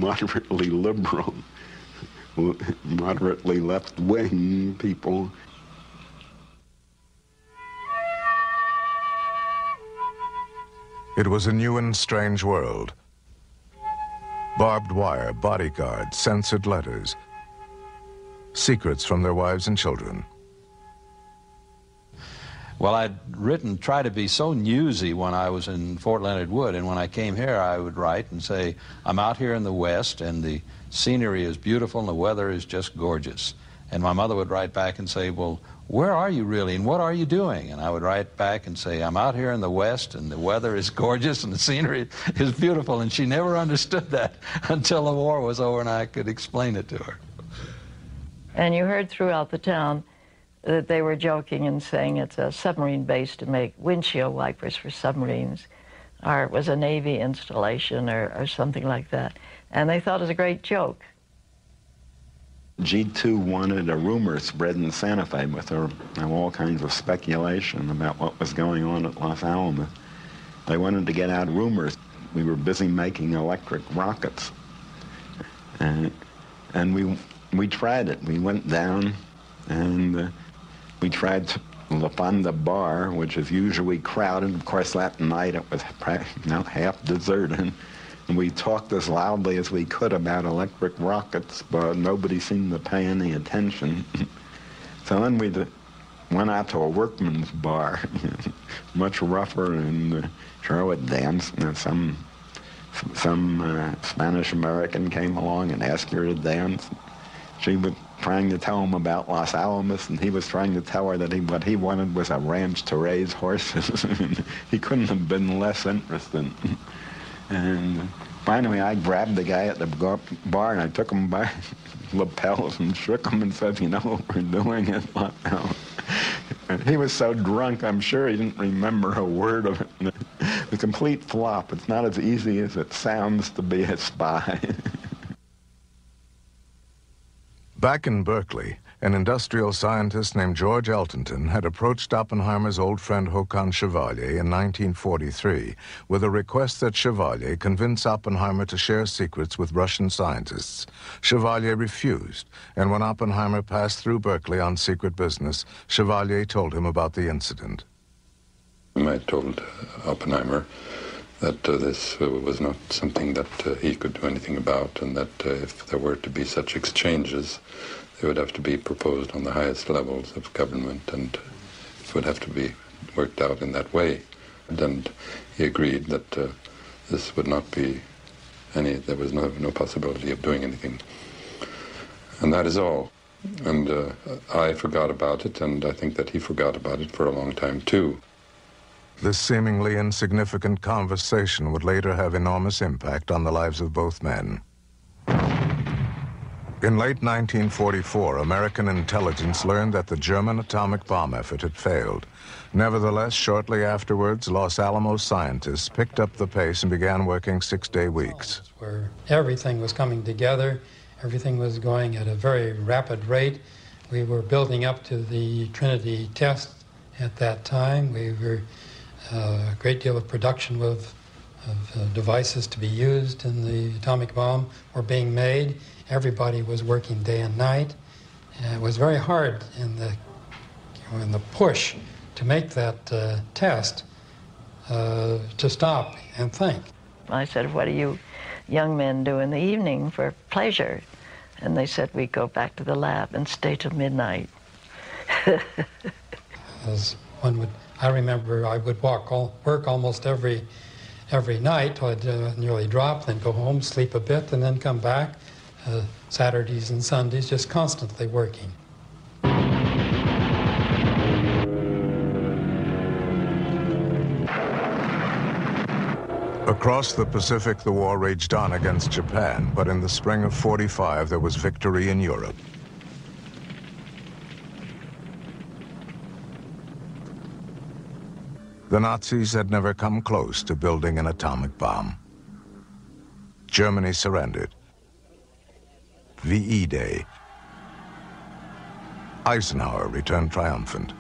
moderately liberal, moderately left-wing people. It was a new and strange world. Barbed wire, bodyguards, censored letters, secrets from their wives and children. Well, I'd tried to be so newsy when I was in Fort Leonard Wood, and when I came here I would write and say, I'm out here in the West and the scenery is beautiful and the weather is just gorgeous. And my mother would write back and say, well, where are you really and what are you doing? And I would write back and say, I'm out here in the West and the weather is gorgeous and the scenery is beautiful. And she never understood that until the war was over and I could explain it to her. And you heard throughout the town that they were joking and saying it's a submarine base to make windshield wipers for submarines, or it was a Navy installation or something like that. And they thought it was a great joke. G2 wanted a rumor spread in Santa Fe with all kinds of speculation about what was going on at Los Alamos. They wanted to get out rumors. We were busy making electric rockets. And we tried it. We went down and we tried to fund the bar, which is usually crowded. Of course, that night it was half deserted. And we talked as loudly as we could about electric rockets, but nobody seemed to pay any attention. So then we went out to a workman's bar, much rougher, and Charlotte danced. And some Spanish American came along and asked her to dance. She was trying to tell him about Los Alamos, and he was trying to tell her that what he wanted was a ranch to raise horses. He couldn't have been less interested. And finally, I grabbed the guy at the bar, and I took him by lapels and shook him and said, you know what we're doing at Los Alamos? And he was so drunk, I'm sure he didn't remember a word of it. The complete flop. It's not as easy as it sounds to be a spy. Back in Berkeley, an industrial scientist named George Eltonton had approached Oppenheimer's old friend Håkan Chevalier in 1943 with a request that Chevalier convince Oppenheimer to share secrets with Russian scientists. Chevalier refused, and when Oppenheimer passed through Berkeley on secret business, Chevalier told him about the incident. I told Oppenheimer that this was not something that he could do anything about, and that if there were to be such exchanges, they would have to be proposed on the highest levels of government, and it would have to be worked out in that way. And he agreed that this would not be there was no possibility of doing anything. And that is all. And I forgot about it, and I think that he forgot about it for a long time, too. This seemingly insignificant conversation would later have enormous impact on the lives of both men. In late 1944, American intelligence learned that the German atomic bomb effort had failed. Nevertheless, shortly afterwards, Los Alamos scientists picked up the pace and began working 6-day weeks. Where everything was coming together, everything was going at a very rapid rate. We were building up to the Trinity test at that time. We were a great deal of production of devices to be used in the atomic bomb were being made. Everybody was working day and night. And it was very hard in the push to make that test to stop and think. I said, what do you young men do in the evening for pleasure? And they said, we go back to the lab and stay till midnight. As one would, I remember I would work almost every night till I'd nearly drop, then go home, sleep a bit, and then come back. Saturdays and Sundays, just constantly working. Across the Pacific, the war raged on against Japan, but in the spring of '45, there was victory in Europe. The Nazis had never come close to building an atomic bomb. Germany surrendered. VE Day. Eisenhower returned triumphant.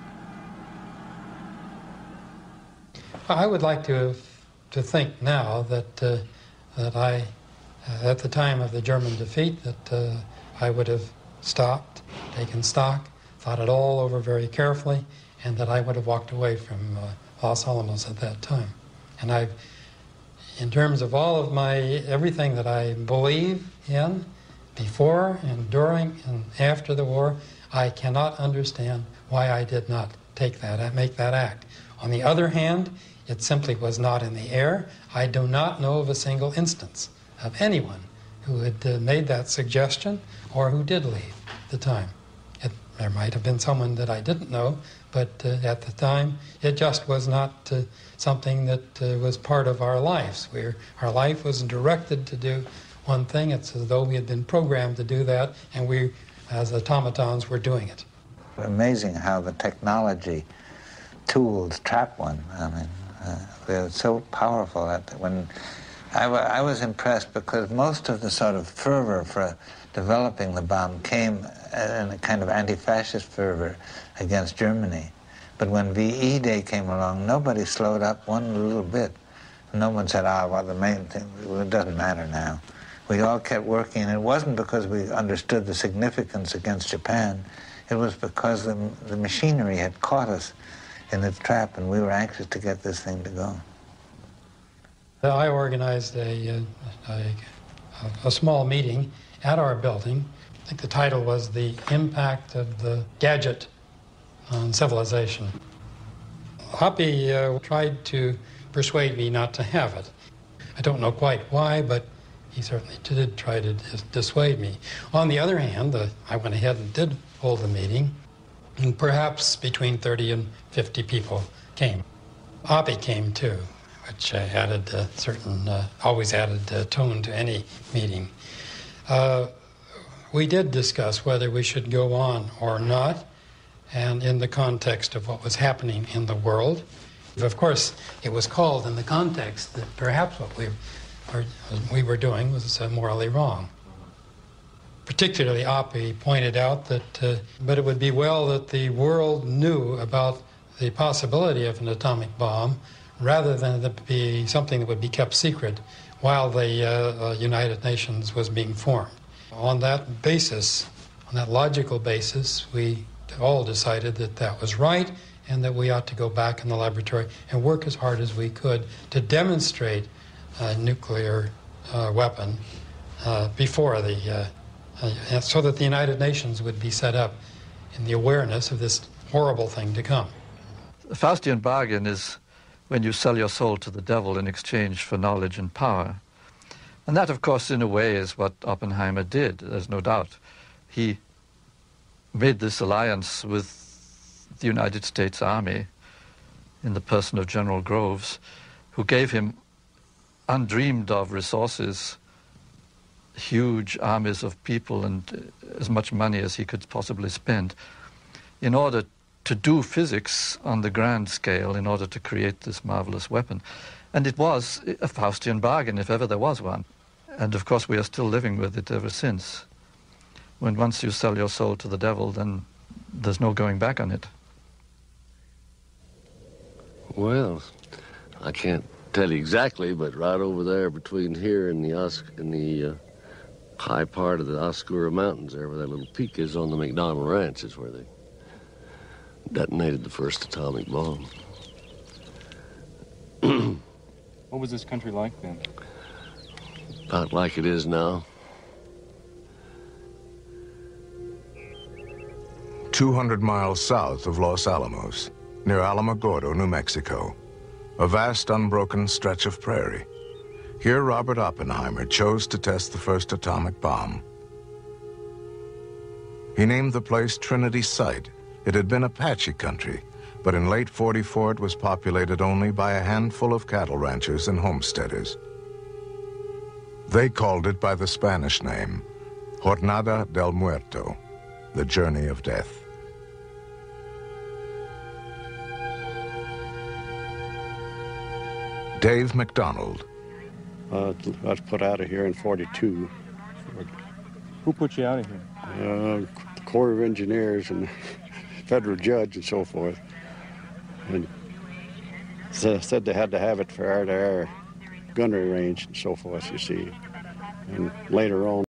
I would like to think now that I at the time of the German defeat that I would have stopped, taken stock, thought it all over very carefully, and that I would have walked away from Los Alamos at that time. And in terms of all of everything that I believe in, before and during and after the war, I cannot understand why I did not make that act. On the other hand, it simply was not in the air. I do not know of a single instance of anyone who had made that suggestion or who did leave at the time. There might have been someone that I didn't know, but at the time, it just was not something that was part of our lives. Our life was directed to do one thing. It's as though we had been programmed to do that, and we, as automatons, were doing it. Amazing how the technology tools trap one. I mean, they're so powerful that when I was impressed because most of the sort of fervor for developing the bomb came in a kind of anti-fascist fervor against Germany. But when VE Day came along, nobody slowed up one little bit. No one said, well, the main thing, it doesn't matter now. We all kept working, and it wasn't because we understood the significance against Japan. It was because the machinery had caught us in its trap, and we were anxious to get this thing to go. I organized a small meeting at our building. I think the title was The Impact of the Gadget on Civilization. Hoppy tried to persuade me not to have it. I don't know quite why, but he certainly did try to dissuade me. On the other hand, I went ahead and did hold the meeting, and perhaps between 30 and 50 people came. Hoppy came too, which always added tone to any meeting. We did discuss whether we should go on or not, and in the context of what was happening in the world. Of course, it was called in the context that perhaps what we were doing was morally wrong. Particularly, Hoppy pointed out that, but it would be well that the world knew about the possibility of an atomic bomb rather than it be something that would be kept secret while the United Nations was being formed. On that basis, on that logical basis, we all decided that that was right and that we ought to go back in the laboratory and work as hard as we could to demonstrate a nuclear weapon before so that the United Nations would be set up in the awareness of this horrible thing to come. The Faustian bargain is when you sell your soul to the devil in exchange for knowledge and power. And that, of course, in a way is what Oppenheimer did, there's no doubt. He made this alliance with the United States Army in the person of General Groves, who gave him undreamed of resources, huge armies of people and as much money as he could possibly spend in order to do physics on the grand scale in order to create this marvelous weapon. And it was a Faustian bargain, if ever there was one. And of course we are still living with it ever since. When once you sell your soul to the devil, then there's no going back on it. Well, I can't tell you exactly, but right over there between here and the high part of the Oscura Mountains, there where that little peak is on the McDonald Ranch, is where they detonated the first atomic bomb. What was this country like then? About like it is now. 200 miles south of Los Alamos, near Alamogordo, New Mexico, a vast unbroken stretch of prairie. Here Robert Oppenheimer chose to test the first atomic bomb. He named the place Trinity Site. It had been Apache country, but in late '44 it was populated only by a handful of cattle ranchers and homesteaders. They called it by the Spanish name, Jornada del Muerto, the journey of death. Dave McDonald. I was put out of here in '42. Who put you out of here? Corps of Engineers and federal judge and so forth. And said they had to have it for our gunnery range and so forth, you see. And later on,